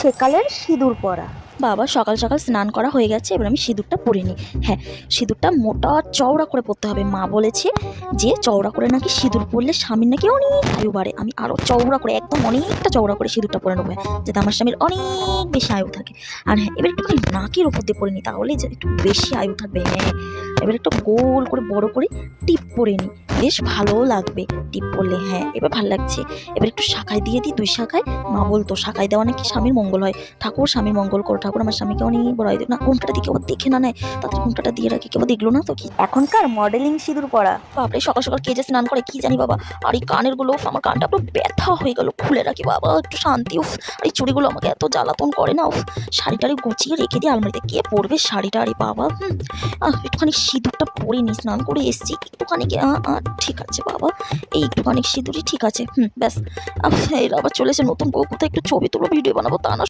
সেকালের সিঁদুর পরা। বাবা সকাল সকাল স্নান করা হয়ে গেছে, এবার আমি সিঁদুরটা পরে নিই। হ্যাঁ, সিঁদুরটা মোটা চওড়া করে পরতে হবে। মা বলেছে যে চওড়া করে নাকি সিঁদুর পরলে স্বামীর নাকি অনেক আয়ু বাড়ে। আমি আরও চওড়া করে, একদম অনেকটা চওড়া করে সিঁদুরটা পরে নেবো, যাতে আমার স্বামীর অনেক বেশি আয়ু থাকে। আর হ্যাঁ, এবার একটুখানি নাকের ওপর দিয়ে পরে নিই, তাহলে যে একটু বেশি আয়ু থাকবে। হ্যাঁ, এবার একটু গোল করে বড় করে টিপ পরে নিই, বেশ ভালো লাগবে টিপ পরলে। হ্যাঁ, এবার ভালো লাগছে। এবার একটু শাখায় দিয়ে দিই, 2 শাখায়। মা বলতো শাখায় দেওয়া নাকি স্বামীর মঙ্গল হয়। ঠাকুর স্বামীর মঙ্গল করো, ঠাকুর আমার স্বামীকে অনেক বড় হয় না। ঘুমটাটা দিকে আবার দেখে না নেয়, তাদের ঘুমটাটা দিয়ে রাখি, কেউ দেখলো না তো কি। এখনকার মডেলিং সিঁদুর পরা। বাপরে, সকাল সকাল কে যে স্নান করে কি জানি বাবা। আর এই কানের গুলো, আমার কানটা পুরো ব্যথা হয়ে গেল, খুলে রাখি বাবা একটু শান্তি। উফ, আর এই চুড়িগুলো আমাকে এত জ্বালাতন করে না। উফ, শাড়িটারি গুছিয়ে রেখে দিই আলমারিতে, কে পরবে শাড়িটা? আরে বাবা, একটুখানি সিঁদুরটা পরে নি, স্নান করে এসছি একটুখানি। ঠিক আছে বাবা, এই একটুখানি সিঁদুরই ঠিক আছে। ব্যাস। এর আবার চলেছে নতুন বউ, কোথায় একটু ছবি তুলো, ভিডিও বানাবো তা না।